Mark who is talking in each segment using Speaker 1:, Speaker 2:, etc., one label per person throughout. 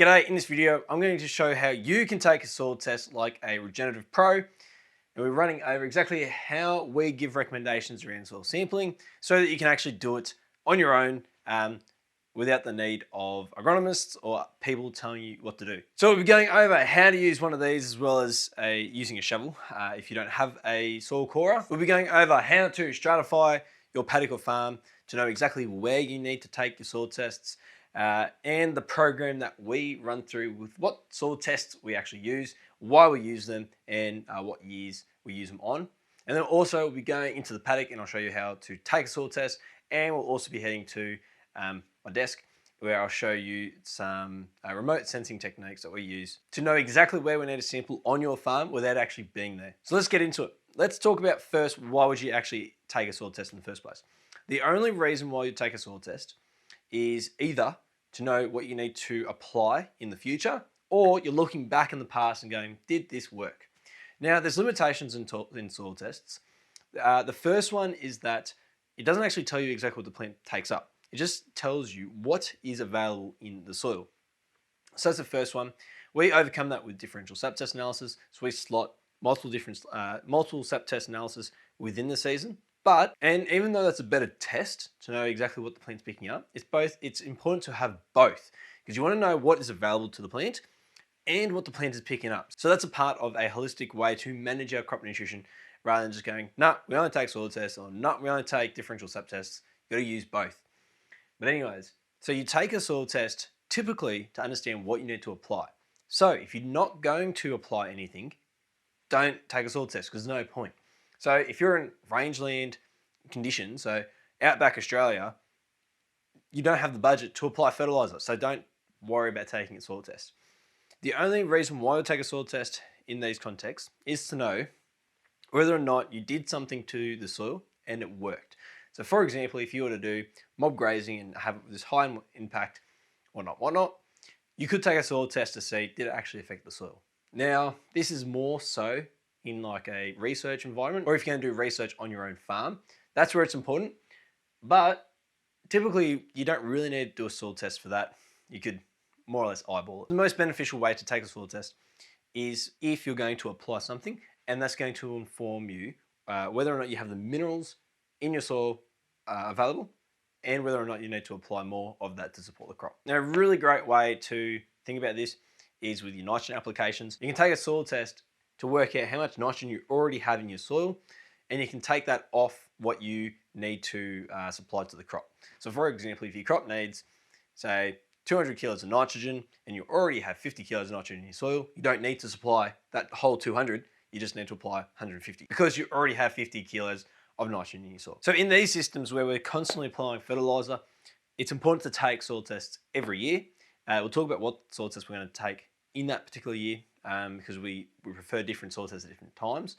Speaker 1: G'day, in this video I'm going to show how you can take a soil test like a Regenerative Pro, and we're running over exactly how we give recommendations around soil sampling so that you can actually do it on your own without the need of agronomists or people telling you what to do. So we'll be going over how to use one of these as well as using a shovel if you don't have a soil corer. We'll be going over how to stratify your paddock or farm to know exactly where you need to take your soil tests, and the program that we run through with what soil tests we actually use, why we use them, and what years we use them on. And then also we'll be going into the paddock and I'll show you how to take a soil test, and we'll also be heading to my desk where I'll show you some remote sensing techniques that we use to know exactly where we need to sample on your farm without actually being there. So let's get into it. Let's talk about first, why would you actually take a soil test in the first place? The only reason why you take a soil test is either to know what you need to apply in the future, or you're looking back in the past and going, did this work? Now, there's limitations in soil tests. The first one is that it doesn't actually tell you exactly what the plant takes up. It just tells you what is available in the soil. So that's the first one. We overcome that with differential sap test analysis. So we slot multiple sap test analysis within the season. And even though that's a better test to know exactly what the plant's picking up, it's important to have both, because you want to know what is available to the plant and what the plant is picking up. So that's a part of a holistic way to manage our crop nutrition, rather than just going, nah, we only take soil tests, or nah, we only take differential sap tests. You got to use both. But anyways, so you take a soil test typically to understand what you need to apply. So if you're not going to apply anything, don't take a soil test, because there's no point. So if you're in rangeland conditions, so outback Australia, you don't have the budget to apply fertiliser, so don't worry about taking a soil test. The only reason why you take a soil test in these contexts is to know whether or not you did something to the soil and it worked. So for example, if you were to do mob grazing and have this high impact whatnot, you could take a soil test to see, did it actually affect the soil? Now, this is more so in like a research environment, or if you're going to do research on your own farm, that's where it's important. But typically you don't really need to do a soil test for that. You could more or less eyeball it. The most beneficial way to take a soil test is if you're going to apply something, and that's going to inform you whether or not you have the minerals in your soil available, and whether or not you need to apply more of that to support the crop. Now, a really great way to think about this is with your nitrogen applications. You can take a soil test to work out how much nitrogen you already have in your soil, and you can take that off what you need to supply to the crop. So for example, if your crop needs, say, 200 kilos of nitrogen, and you already have 50 kilos of nitrogen in your soil, you don't need to supply that whole 200, you just need to apply 150, because you already have 50 kilos of nitrogen in your soil. So in these systems where we're constantly applying fertilizer, it's important to take soil tests every year. We'll talk about what soil tests we're going to take in that particular year, because we prefer different soil tests at different times.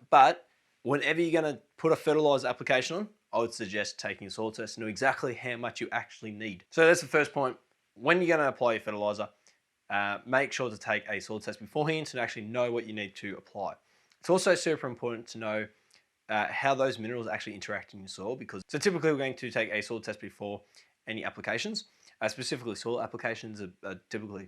Speaker 1: But whenever you're going to put a fertilizer application on, I would suggest taking a soil test to know exactly how much you actually need. So that's the first point. When you're going to apply your fertilizer, make sure to take a soil test beforehand to actually know what you need to apply. It's also super important to know how those minerals actually interact in your soil, because so typically we're going to take a soil test before any applications. Specifically, soil applications are typically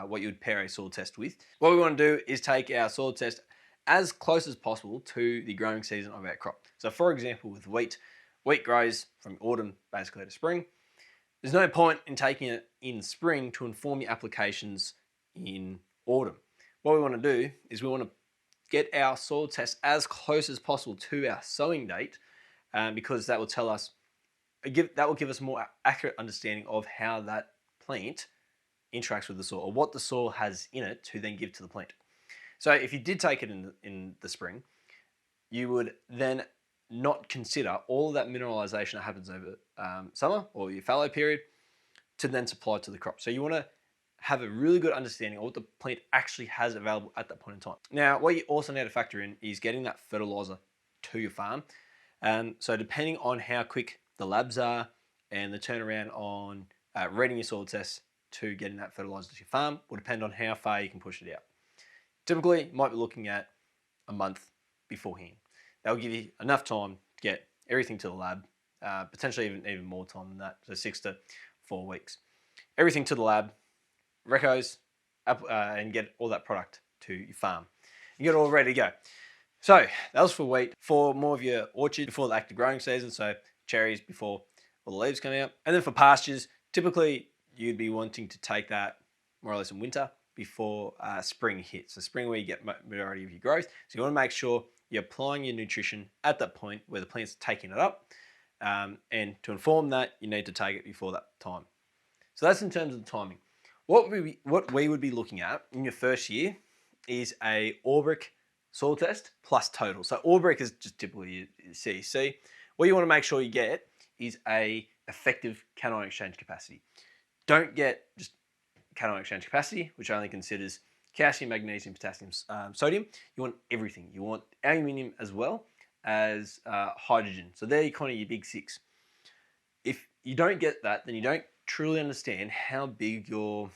Speaker 1: what you would pair a soil test with. What we want to do is take our soil test as close as possible to the growing season of our crop. So for example, with wheat grows from autumn basically to spring. There's no point in taking it in spring to inform your applications in autumn. What we want to do is we want to get our soil test as close as possible to our sowing date, because that will tell us, that will give us a more accurate understanding of how that plant interacts with the soil, or what the soil has in it to then give to the plant. So if you did take it in the spring, you would then not consider all of that mineralization that happens over summer or your fallow period to then supply to the crop. So you want to have a really good understanding of what the plant actually has available at that point in time. Now, what you also need to factor in is getting that fertilizer to your farm. So depending on how quick the labs are and the turnaround on reading your soil tests to getting that fertilizer to your farm will depend on how far you can push it out. Typically, you might be looking at a month beforehand. That will give you enough time to get everything to the lab, potentially even more time than that, so 6 to 4 weeks. Everything to the lab, recos, and get all that product to your farm. You get it all ready to go. So that was for wheat. For more of your orchard before the active growing season, so cherries before all the leaves come out. And then for pastures, typically you'd be wanting to take that more or less in winter before spring hits. So spring where you get majority of your growth. So you want to make sure you're applying your nutrition at that point where the plant's taking it up. And to inform that, you need to take it before that time. So that's in terms of the timing. What we would be looking at in your first year is a Aubric soil test plus total. So Aubric is just typically your CEC. What you want to make sure you get is a effective cation exchange capacity. Don't get just cation exchange capacity, which only considers calcium, magnesium, potassium, sodium. You want everything. You want aluminium as well as hydrogen. So they're kind of your big six. If you don't get that, then you don't truly understand how big your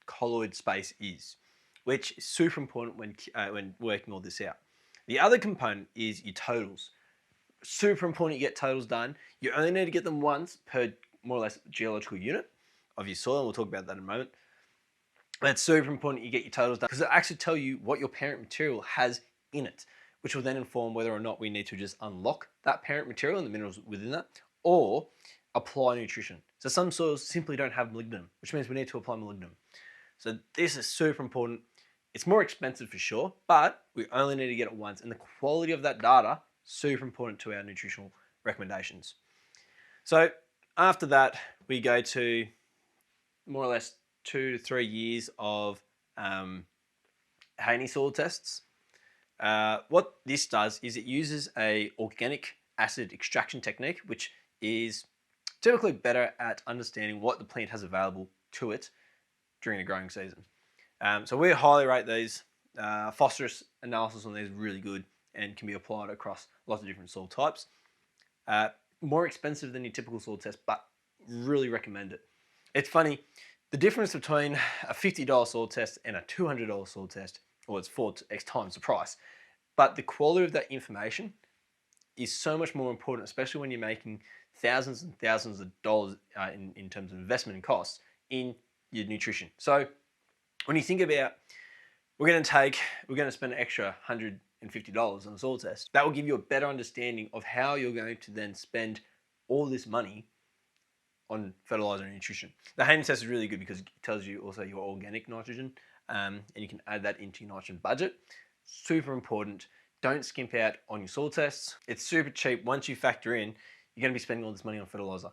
Speaker 1: colloid space is, which is super important when working all this out. The other component is your totals. Super important you get totals done. You only need to get them once per more or less geological unit of your soil. We'll talk about that in a moment. But it's super important you get your totals done because it'll actually tell you what your parent material has in it, which will then inform whether or not we need to just unlock that parent material and the minerals within that, or apply nutrition. So some soils simply don't have molybdenum, which means we need to apply molybdenum. So this is super important. It's more expensive for sure, but we only need to get it once. And the quality of that data, super important to our nutritional recommendations. So after that, we go to more or less 2 to 3 years of Haney soil tests. What this does is it uses a organic acid extraction technique, which is typically better at understanding what the plant has available to it during the growing season. So we highly rate these. Phosphorus analysis on these is really good and can be applied across lots of different soil types. More expensive than your typical soil test, but really recommend it. It's funny, the difference between a $50 soil test and a $200 soil test, well, it's 4x times the price, but the quality of that information is so much more important, especially when you're making thousands and thousands of dollars in terms of investment and costs in your nutrition. So when you think about, we're going to spend an extra $150 on a soil test, that will give you a better understanding of how you're going to then spend all this money on fertilizer and nutrition. The Haney test is really good because it tells you also your organic nitrogen, and you can add that into your nitrogen budget. Super important. Don't skimp out on your soil tests. It's super cheap. Once you factor in, you're going to be spending all this money on fertilizer.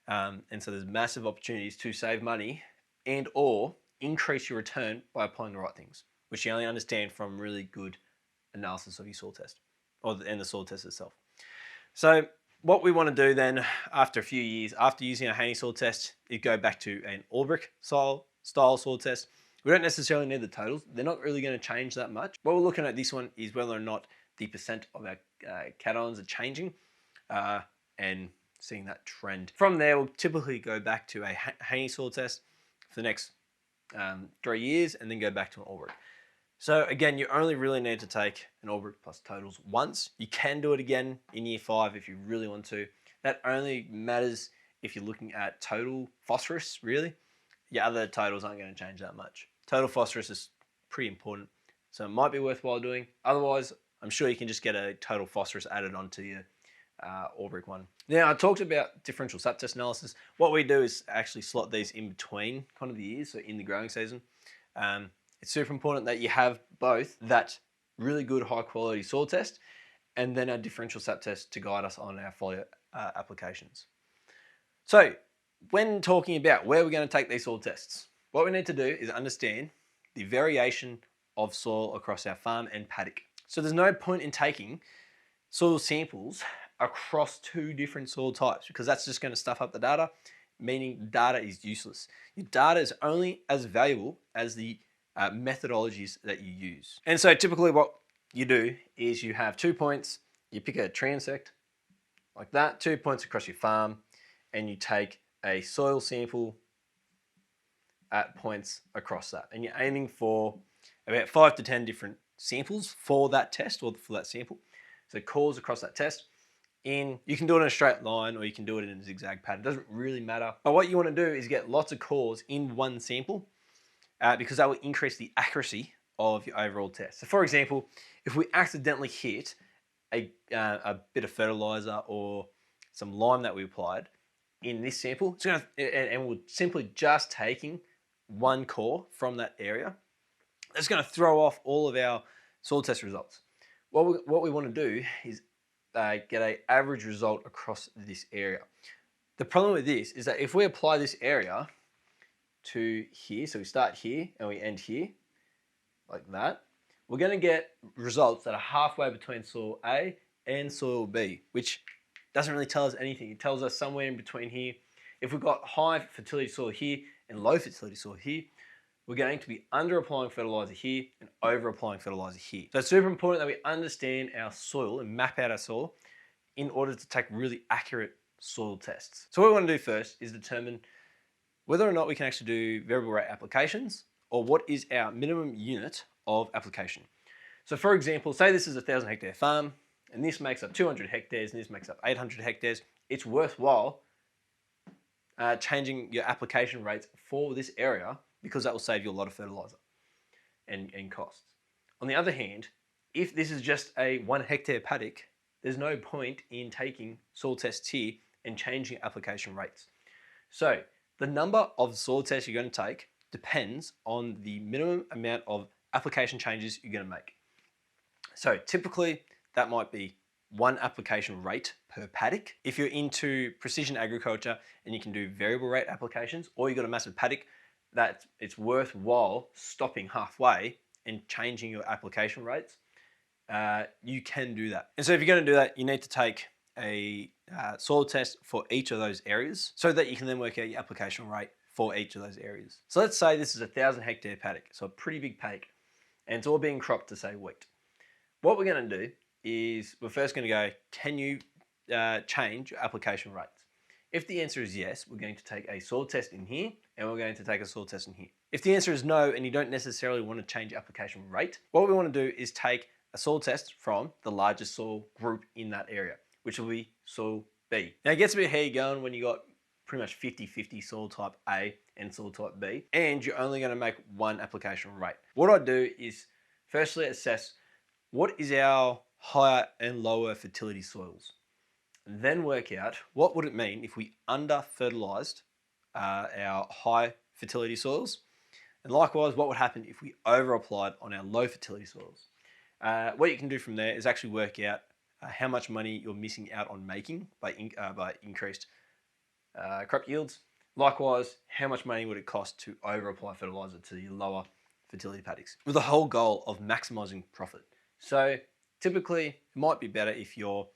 Speaker 1: And so there's massive opportunities to save money and or increase your return by applying the right things, which you only understand from really good analysis of your soil test and the soil test itself. So what we want to do then after a few years, after using a Haney soil test, is go back to an Aubric style soil test. We don't necessarily need the totals. They're not really going to change that much. What we're looking at this one is whether or not the percent of our cations are changing and seeing that trend. From there, we'll typically go back to a Haney soil test for the next 3 years and then go back to an Aubric. So again, you only really need to take an Aubric plus totals once. You can do it again in year 5 if you really want to. That only matters if you're looking at total phosphorus, really. Your other totals aren't going to change that much. Total phosphorus is pretty important, so it might be worthwhile doing. Otherwise, I'm sure you can just get a total phosphorus added onto your Aubric one. Now, I talked about differential sap test analysis. What we do is actually slot these in between kind of the years, so in the growing season. It's super important that you have both that really good high quality soil test and then a differential sap test to guide us on our foliar applications. So when talking about where we're going to take these soil tests, what we need to do is understand the variation of soil across our farm and paddock. So there's no point in taking soil samples across 2 different soil types because that's just going to stuff up the data, meaning data is useless. Your data is only as valuable as the methodologies that you use. And so typically what you do is you have 2 points, you pick a transect like that, 2 points across your farm, and you take a soil sample at points across that. And you're aiming for about 5 to 10 different samples for that test or for that sample. So cores across that test. you can do it in a straight line or you can do it in a zigzag pattern. It doesn't really matter. But what you want to do is get lots of cores in one sample because that will increase the accuracy of your overall test. So for example, if we accidentally hit a bit of fertilizer or some lime that we applied in this sample, it's gonna, and we're simply just taking one core from that area, it's going to throw off all of our soil test results. What we want to do is get an average result across this area. The problem with this is that if we apply this area to here, so we start here and we end here, like that, we're going to get results that are halfway between soil A and soil B, which doesn't really tell us anything. It tells us somewhere in between here. If we've got high fertility soil here and low fertility soil here, we're going to be under applying fertiliser here and over applying fertiliser here. So it's super important that we understand our soil and map out our soil in order to take really accurate soil tests. So what we want to do first is determine whether or not we can actually do variable rate applications or what is our minimum unit of application. So for example, say this is a 1,000 hectare farm and this makes up 200 hectares and this makes up 800 hectares. It's worthwhile changing your application rates for this area because that will save you a lot of fertiliser and costs. On the other hand, if this is just a 1 hectare paddock, there's no point in taking soil tests here and changing application rates. So the number of soil tests you're going to take depends on the minimum amount of application changes you're going to make. So typically that might be 1 application rate per paddock. If you're into precision agriculture and you can do variable rate applications, or you've got a massive paddock, that it's worthwhile stopping halfway and changing your application rates, you can do that. And so if you're going to do that, you need to take a soil test for each of those areas so that you can then work out your application rate for each of those areas. So let's say this is a 1,000 hectare paddock, so a pretty big paddock, and it's all being cropped to say wheat. What we're going to do is we're first going to go, can you change your application rates? If the answer is yes, we're going to take a soil test in here and we're going to take a soil test in here. If the answer is no and you don't necessarily want to change application rate, what we want to do is take a soil test from the largest soil group in that area, which will be soil B. Now it gets a bit hairy going when you got pretty much 50-50 soil type A and soil type B, and you're only going to make 1 application rate. What I do is firstly assess what is our higher and lower fertility soils. Then work out what would it mean if we under fertilized our high fertility soils, and likewise what would happen if we over applied on our low fertility soils. What you can do from there is actually work out how much money you're missing out on making by increased crop yields. Likewise, how much money would it cost to over apply fertilizer to your lower fertility paddocks, with the whole goal of maximizing profit. So typically it might be better if you're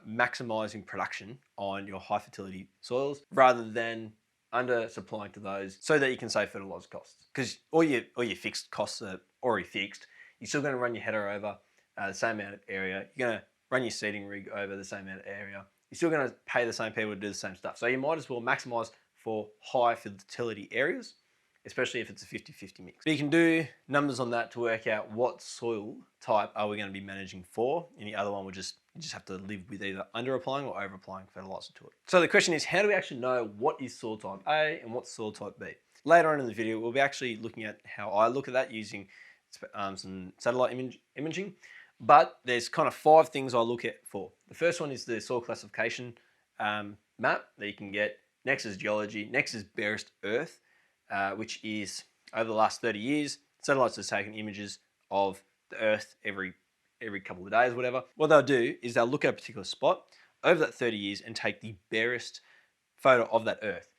Speaker 1: maximizing production on your high fertility soils rather than under supplying to those, so that you can save fertilizer costs, because all your fixed costs are already fixed. You're still going to run your header over the same amount of area. You're going to run your seeding rig over the same amount of area. You're still going to pay the same people to do the same stuff. So you might as well maximize for high fertility areas, especially if it's a 50-50 mix. But you can do numbers on that to work out what soil type are we going to be managing for. And the other one you just have to live with either under applying or over applying fertilizer to it. So the question is, how do we actually know what is soil type A and what's soil type B? Later on in the video, we'll be actually looking at how I look at that using some satellite imaging. But there's kind of 5 things I look at for. The first one is the soil classification map that you can get. Next is geology. Next is barest earth, which is over the last 30 years, satellites have taken images of the earth every couple of days, whatever. What they'll do is they'll look at a particular spot over that 30 years and take the barest photo of that earth.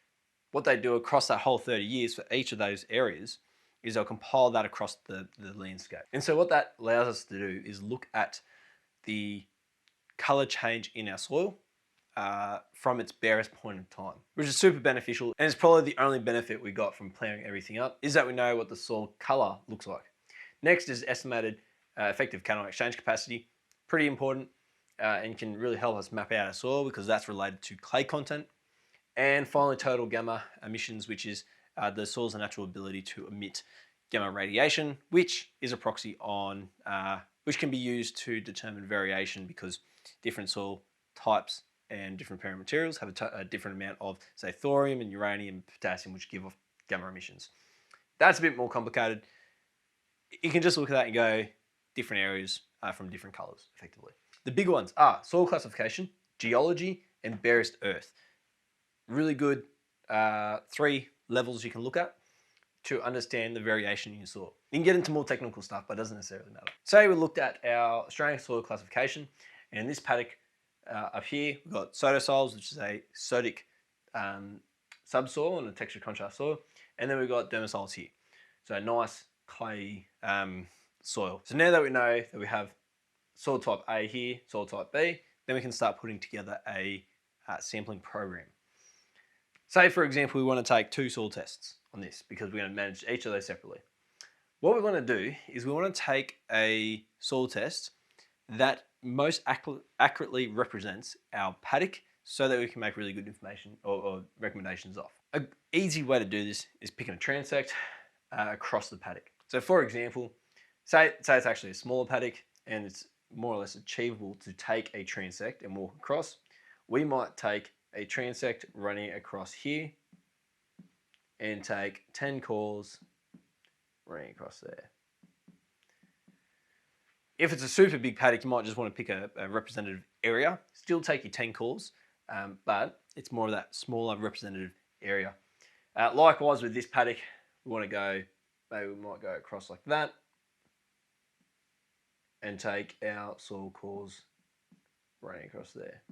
Speaker 1: What they do across that whole 30 years for each of those areas is they'll compile that across the landscape. And so what that allows us to do is look at the color change in our soil from its barest point in time, which is super beneficial. And it's probably the only benefit we got from clearing everything up, is that we know what the soil color looks like. Next is estimated effective cation exchange capacity. Pretty important and can really help us map out our soil because that's related to clay content. And finally, total gamma emissions, which is the soil's natural ability to emit gamma radiation, which is a proxy on, which can be used to determine variation because different soil types and different parent materials have a different amount of, say, thorium and uranium and potassium, which give off gamma emissions. That's a bit more complicated. You can just look at that and go, different areas from different colours, effectively. The big ones are soil classification, geology, and barest earth. Really good 3 levels you can look at to understand the variation in your soil. You can get into more technical stuff, but it doesn't necessarily matter. Say we looked at our Australian soil classification, and in this paddock up here, we've got sotosols, which is a sodic subsoil and a texture contrast soil, and then we've got dermasols here. So a nice clay soil. So now that we know that we have soil type A here, soil type B, then we can start putting together a sampling program. Say, for example, we want to take 2 soil tests on this because we're going to manage each of those separately. What we want to do is we want to take a soil test that most accurately represents our paddock so that we can make really good information or recommendations off. An easy way to do this is picking a transect across the paddock. So for example, say it's actually a smaller paddock and it's more or less achievable to take a transect and walk across. We might take a transect running across here and take 10 cores running across there. If it's a super big paddock, you might just want to pick a representative area. Still take your 10 cores, but it's more of that smaller representative area. Likewise with this paddock, we want to go, maybe we might go across like that and take our soil cores running across there.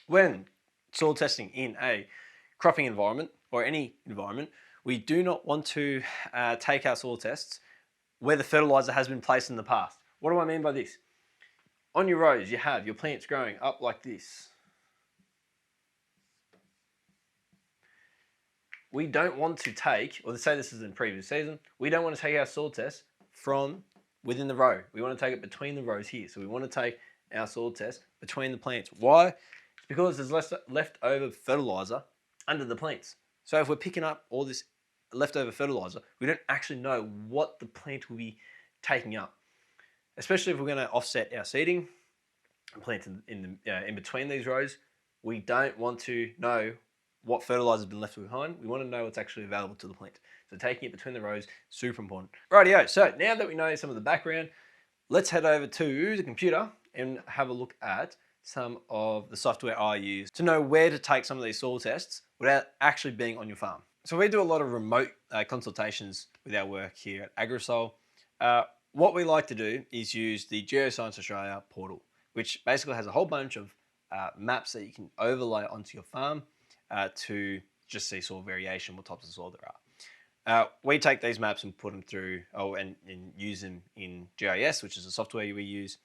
Speaker 1: When soil testing in a cropping environment or any environment, we do not want to take our soil tests where the fertiliser has been placed in the past. What do I mean by this? On your rows, you have your plants growing up like this. We don't want to take, or say this is in previous season, we don't want to take our soil test from within the row. We want to take it between the rows here. So we want to take our soil test between the plants. Why? It's because there's leftover fertiliser under the plants. So if we're picking up all this leftover fertiliser, we don't actually know what the plant will be taking up. Especially if we're going to offset our seeding and plants in between these rows, we don't want to know what fertiliser has been left behind. We want to know what's actually available to the plant. So taking it between the rows, super important. Rightio, so now that we know some of the background, let's head over to the computer and have a look at some of the software I use to know where to take some of these soil tests without actually being on your farm. So we do a lot of remote consultations with our work here at Agresol. What we like to do is use the Geoscience Australia portal, which basically has a whole bunch of maps that you can overlay onto your farm to just see soil variation, what types of soil there are. We take these maps and put them through, and use them in GIS, which is a software we use,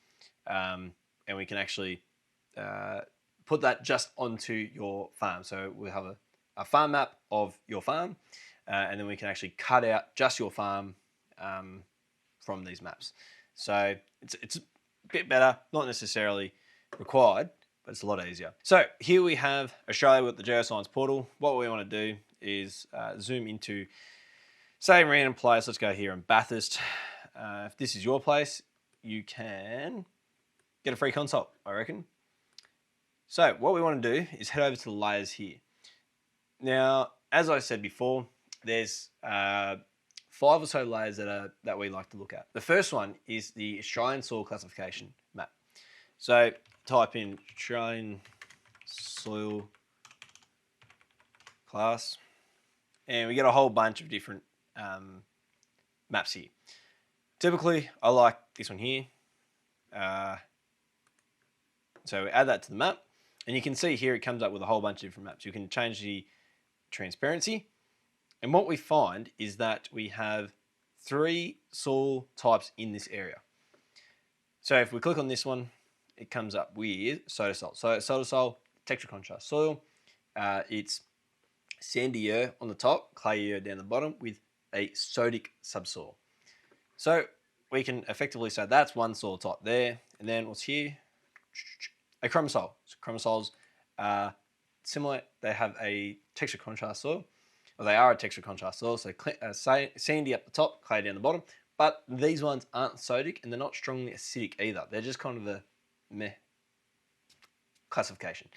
Speaker 1: and we can actually put that just onto your farm. So we have a farm map of your farm, and then we can actually cut out just your farm from these maps. So it's a bit better, not necessarily required, but it's a lot easier. So here we have Australia with the Geoscience portal. What we want to do is zoom into, say, a random place. Let's go here in Bathurst. If this is your place, you can get a free consult, I reckon. So what we want to do is head over to the layers here. Now, as I said before, there's 5 or so layers that we like to look at. The first one is the Australian soil classification map. So type in Australian soil class, and we get a whole bunch of different maps here. Typically, I like this one here. So we add that to the map, and you can see here it comes up with a whole bunch of different maps. You can change the transparency. And what we find is that we have 3 soil types in this area. So if we click on this one, it comes up with sotosol. So sotosol, texture contrast soil. It's sandy earth on the top, clay earth down the bottom with a sodic subsoil. So we can effectively say that's one soil type there. And then what's here? A chromosol. So chromosols are similar. They have a texture contrast soil. Well, they are a texture contrast soil, so sandy up the top, clay down the bottom. But these ones aren't sodic and they're not strongly acidic either. They're just kind of a meh classification.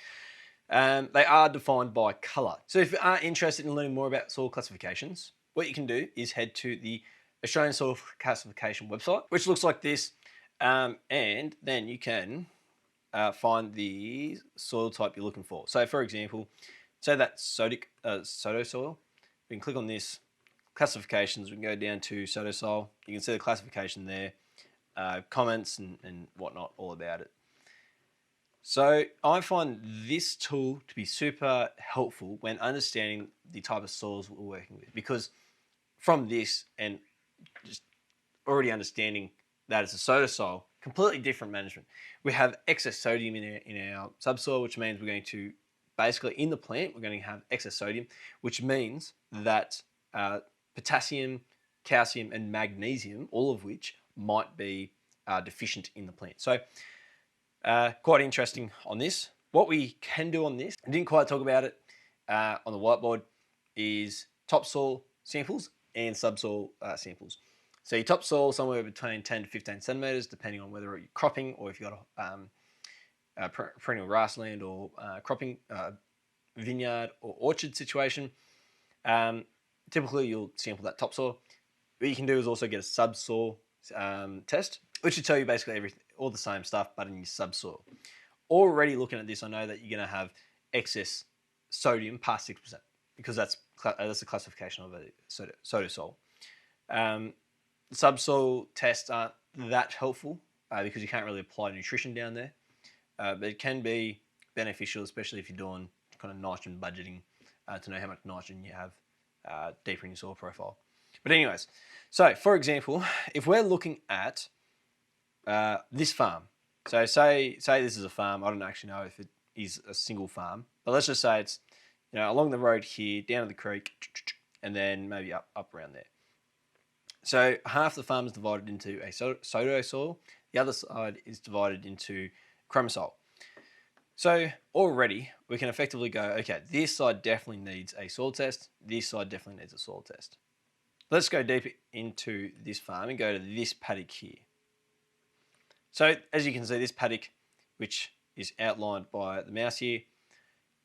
Speaker 1: They are defined by colour. So if you are interested in learning more about soil classifications, what you can do is head to the Australian Soil Classification website, which looks like this, and then you can find the soil type you're looking for. So for example, say that sodo soil, we can click on this, classifications, we can go down to sodo soil, you can see the classification there, comments and whatnot all about it. So I find this tool to be super helpful when understanding the type of soils we're working with, because from this and just already understanding that it's a soda soil, completely different management. We have excess sodium in our subsoil, which means we're going to basically in the plant, we're going to have excess sodium, which means that potassium, calcium and magnesium, all of which might be deficient in the plant. So quite interesting on this. What we can do on this, I didn't quite talk about it on the whiteboard, is topsoil samples and subsoil samples. So your topsoil somewhere between 10 to 15 centimeters, depending on whether you're cropping or if you've got a perennial grassland or cropping vineyard or orchard situation. Typically you'll sample that topsoil. What you can do is also get a subsoil test, which will tell you basically all the same stuff, but in your subsoil. Already looking at this, I know that you're going to have excess sodium past 6%, because that's the classification of a soda soil. Subsoil tests aren't that helpful because you can't really apply nutrition down there, but it can be beneficial, especially if you're doing kind of nitrogen budgeting, to know how much nitrogen you have deeper in your soil profile. But anyways, so for example, if we're looking at this farm, so say this is a farm. I don't actually know if it is a single farm, but let's just say it's along the road here, down to the creek, and then maybe up around there. So half the farm is divided into a sodo soil, the other side is divided into chromosol. So already we can effectively go, okay, this side definitely needs a soil test, this side definitely needs a soil test. Let's go deeper into this farm and go to this paddock here. So as you can see, this paddock, which is outlined by the mouse here,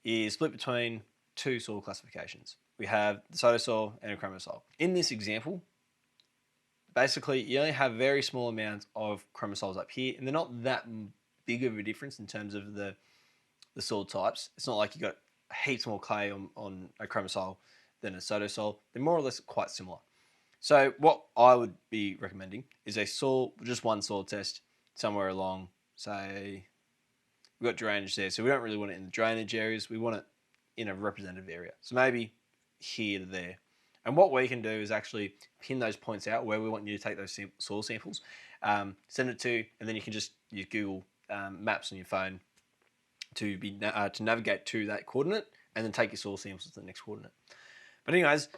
Speaker 1: is split between two soil classifications. We have the sodo soil and a chromosol. In this example, basically you only have very small amounts of chromosols up here, and they're not that big of a difference in terms of the soil types. It's not like you got heaps more clay on a chromosol than a sodo soil. They're more or less quite similar. So what I would be recommending is just one soil test somewhere along, say, we've got drainage there, so we don't really want it in the drainage areas, we want it in a representative area. So maybe here to there. And what we can do is actually pin those points out where we want you to take those soil samples, send it to, and then you can just use Google Maps on your phone to navigate to that coordinate, and then take your soil samples to the next coordinate. But anyways,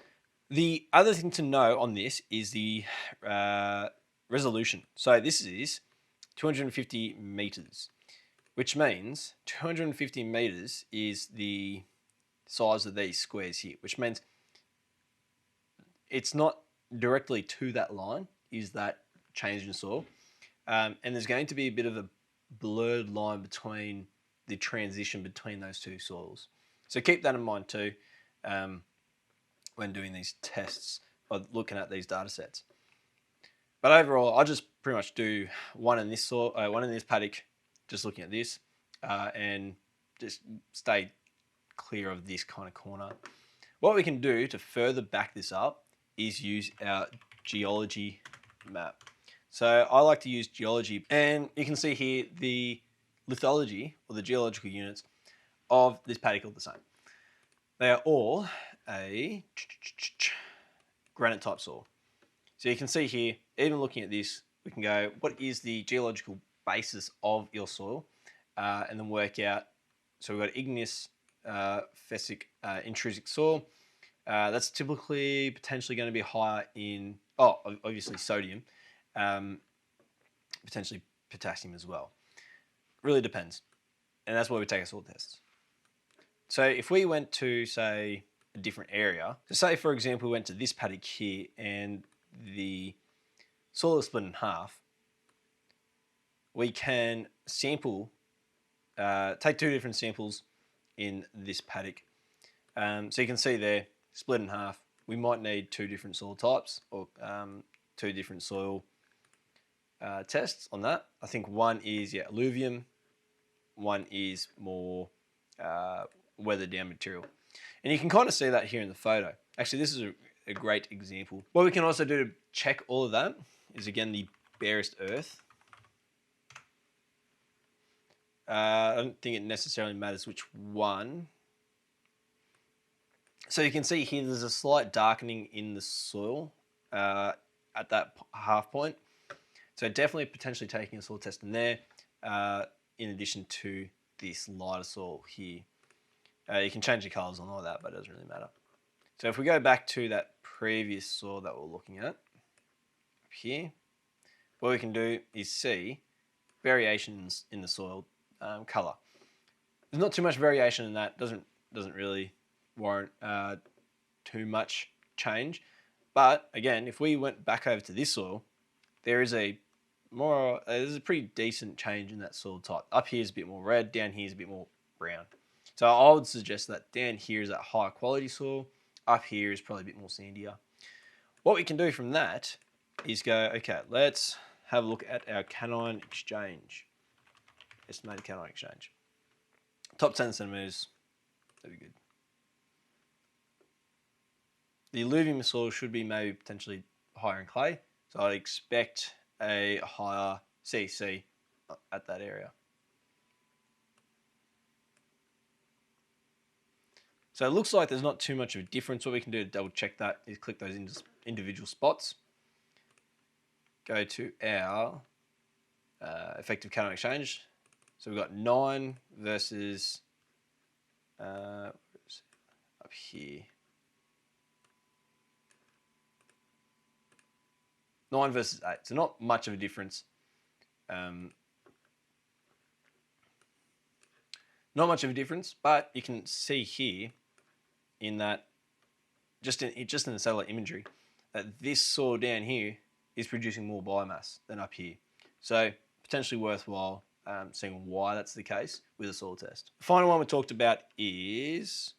Speaker 1: the other thing to know on this is the resolution. So this is 250 meters, which means 250 meters is the size of these squares here, which means it's not directly to that line is that change in soil, and there's going to be a bit of a blurred line between the transition between those two soils. So keep that in mind too when doing these tests or looking at these data sets. But overall, I just pretty much do one in this soil, one in this paddock, just looking at this, and just stay clear of this kind of corner. What we can do to further back this up is use our Geology Map. So I like to use Geology, and you can see here the lithology or the geological units of this paddock are the same. They are all a granite type soil. So you can see here, even looking at this, we can go, what is the geological basis of your soil? And then work out, so we've got igneous, fesic, intrusic soil. That's typically potentially going to be higher in, obviously sodium, potentially potassium as well. Really depends. And that's why we take our soil tests. So if we went to, say, a different area, so say for example we went to this paddock here and the soil is split in half, we can sample take 2 different samples in this paddock. So you can see there, split in half. We might need 2 different soil types or 2 different soil tests on that. I think one is alluvium, one is more weathered down material. And you can kind of see that here in the photo. Actually, this is a great example. What we can also do to check all of that is, again, the barest earth. I don't think it necessarily matters which one. So you can see here there's a slight darkening in the soil at that half point. So definitely potentially taking a soil test in there, in addition to this lighter soil here. You can change the colours on all that, but it doesn't really matter. So if we go back to that previous soil that we're looking at, up here, what we can do is see variations in the soil colour. There's not too much variation in that, doesn't really warrant too much change. But again, if we went back over to this soil, there's a pretty decent change in that soil type. Up here is a bit more red, down here is a bit more brown. So I would suggest that down here is that higher quality soil, up here is probably a bit more sandier. What we can do from that is go, okay, let's have a look at our cation exchange, estimated cation exchange. Top 10 centimetres, that'd be good. The alluvium soil should be maybe potentially higher in clay, so I'd expect a higher CC at that area. So it looks like there's not too much of a difference. What we can do to double check that is click those individual spots, go to our effective cation exchange. So we've got 9 versus up here. 9 versus 8, so not much of a difference. Not much of a difference, but you can see here in that, just in the satellite imagery, that this soil down here is producing more biomass than up here. So potentially worthwhile seeing why that's the case with a soil test. The final one we talked about is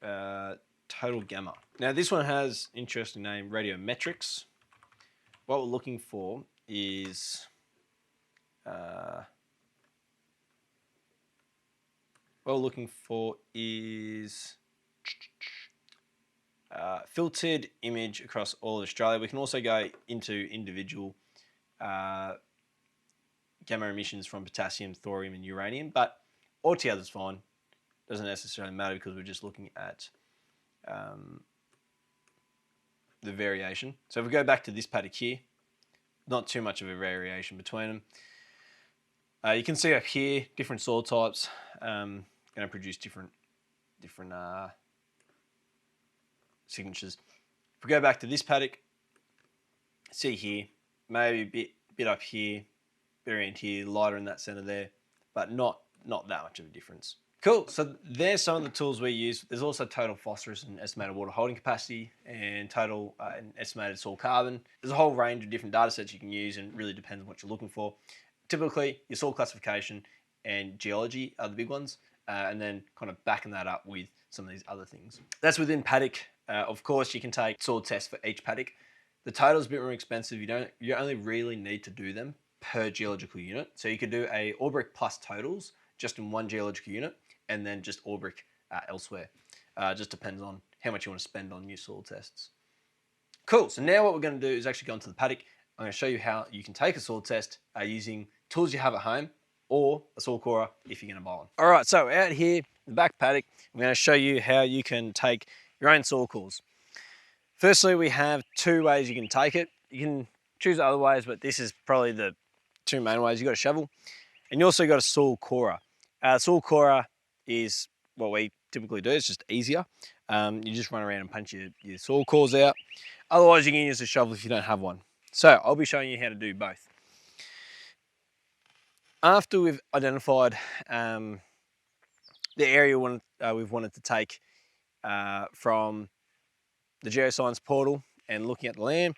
Speaker 1: total gamma. Now this one has an interesting name, radiometrics. What we're looking for is filtered image across all of Australia. We can also go into individual gamma emissions from potassium, thorium and uranium, but altogether is fine. Doesn't necessarily matter because we're just looking at the variation. So if we go back to this paddock here, not too much of a variation between them. You can see up here, different soil types going to produce different signatures. If we go back to this paddock, see here, maybe a bit up here, bit around here, lighter in that center there, but not that much of a difference. Cool, so there's some of the tools we use. There's also total phosphorus and estimated water holding capacity and total and estimated soil carbon. There's a whole range of different data sets you can use, and really depends on what you're looking for. Typically, your soil classification and geology are the big ones, and then kind of backing that up with some of these other things. That's within paddock. Of course, you can take soil tests for each paddock. The total is a bit more expensive. You only really need to do them per geological unit. So you could do a Aubric plus totals just in one geological unit, and then just Aubric elsewhere. Just depends on how much you want to spend on new soil tests. Cool, so now what we're going to do is actually go into the paddock. I'm going to show you how you can take a soil test using tools you have at home or a soil corer if you're going to buy one. All right, so out here in the back paddock, I'm going to show you how you can take your own soil cores. Firstly, we have 2 ways you can take it. You can choose other ways, but this is probably the 2 main ways. You've got a shovel, and you also got a soil corer. Soil corer is what we typically do. It's just easier. You just run around and punch your soil cores out. Otherwise, you can use a shovel if you don't have one. So I'll be showing you how to do both. After we've identified the area we've wanted to take from the geoscience portal and looking at the land,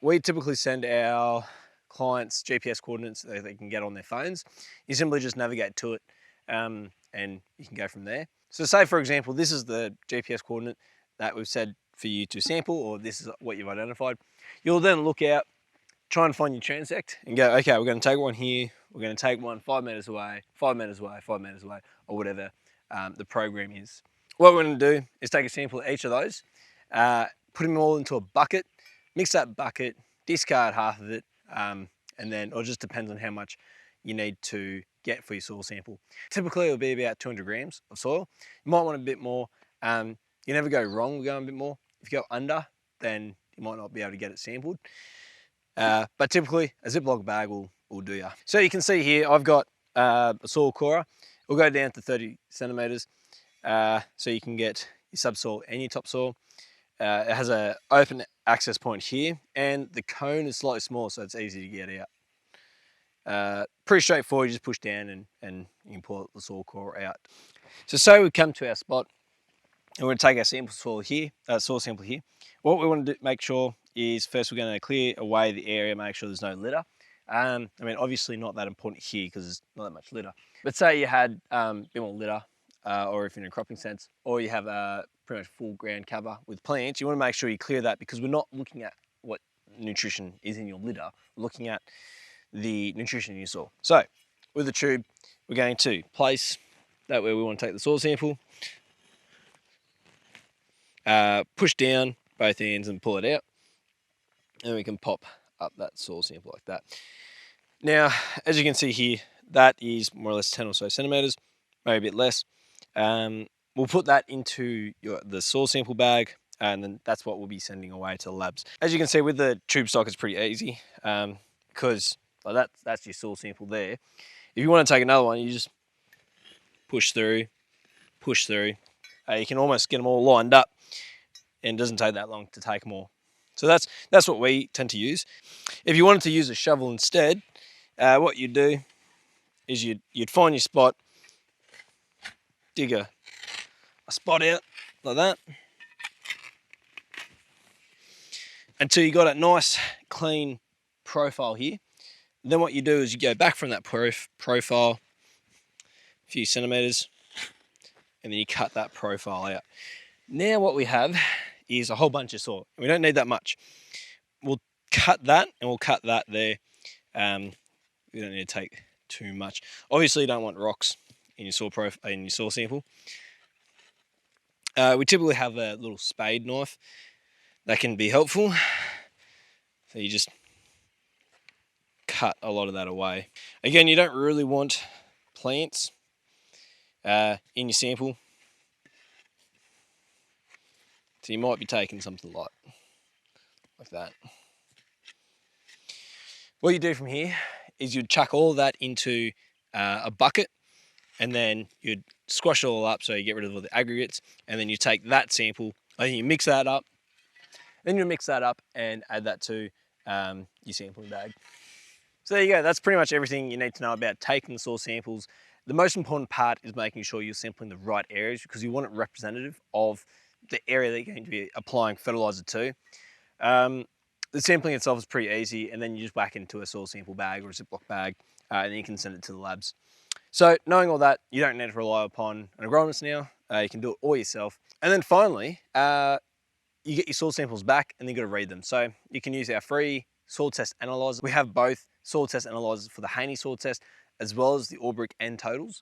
Speaker 1: we typically send our clients' GPS coordinates that they can get on their phones. You simply just navigate to it and you can go from there. So say, for example, this is the GPS coordinate that we've said for you to sample, or this is what you've identified. You'll then look out, try and find your transect and go, okay, we're going to take one here, we're going to take one 5 meters away, 5 meters away, 5 meters away, or whatever the program is. What we're going to do is take a sample of each of those, put them all into a bucket, mix that bucket, discard half of it, and then, or it just depends on how much you need to get for your soil sample. Typically it'll be about 200 grams of soil. You might want a bit more. You never go wrong with going a bit more. If you go under, then you might not be able to get it sampled. But typically a Ziploc bag will do you. So you can see here, I've got a soil corer. We'll go down to 30 centimeters. So you can get your subsoil and your topsoil. It has an open access point here, and the cone is slightly smaller, so it's easy to get out. Pretty straightforward. You just push down and you can pull the soil corer out. So say we come to our spot, and we're going to take our soil sample here. What we want to do, make sure is first we're going to clear away the area, make sure there's no litter. I mean, obviously not that important here because there's not that much litter. But say you had a bit more litter, or if you're in a cropping sense, or you have a pretty much full ground cover with plants, you want to make sure you clear that, because we're not looking at what nutrition is in your litter, we're looking at the nutrition in your soil. So with the tube, we're going to place that where we want to take the soil sample, push down both ends and pull it out, and we can pop up that soil sample like that. Now, as you can see here, that is more or less 10 or so centimeters, maybe a bit less. We'll put that into the soil sample bag, and then that's what we'll be sending away to the labs. As you can see with the tube stock, it's pretty easy because that's your soil sample there. If you want to take another one, you just push through. You can almost get them all lined up, and it doesn't take that long to take them all. So that's what we tend to use. If you wanted to use a shovel instead, what you'd do is you'd find your spot, dig a spot out like that, until you got a nice clean profile here. Then what you do is you go back from that profile a few centimeters, and then you cut that profile out. Now what we have is a whole bunch of soil. We don't need that much. We'll cut that, and we'll cut that there. We don't need to take too much. Obviously you don't want rocks in your soil sample. We typically have a little spade knife that can be helpful. So you just cut a lot of that away. Again, you don't really want plants in your sample. So you might be taking something like that. What you do from here is you'd chuck all of that into a bucket, and then you'd squash it all up so you get rid of all the aggregates, and then you take that sample and you mix that up. Then you mix that up and add that to your sampling bag. So there you go, that's pretty much everything you need to know about taking the soil samples. The most important part is making sure you're sampling the right areas, because you want it representative of the area that you're going to be applying fertiliser to. The sampling itself is pretty easy, and then you just whack into a soil sample bag or a Ziploc bag, and then you can send it to the labs. So knowing all that, you don't need to rely upon an agronomist now. You can do it all yourself. And then finally, you get your soil samples back, and then you've got to read them. So you can use our free soil test analyzer. We have both soil test analyzers for the Haney soil test, as well as the Aubric and Totals.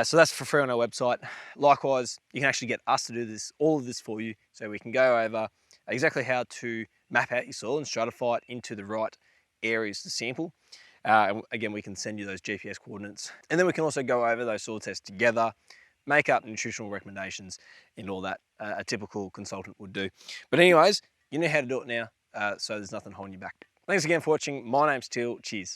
Speaker 1: So that's for free on our website. Likewise, you can actually get us to do all of this for you, so we can go over exactly how to map out your soil and stratify it into the right areas to sample. And again, we can send you those GPS coordinates, and then we can also go over those soil tests together, make up nutritional recommendations and all that a typical consultant would do. But anyways, you know how to do it now, so there's nothing holding you back. Thanks again for watching. My name's Teal. Cheers.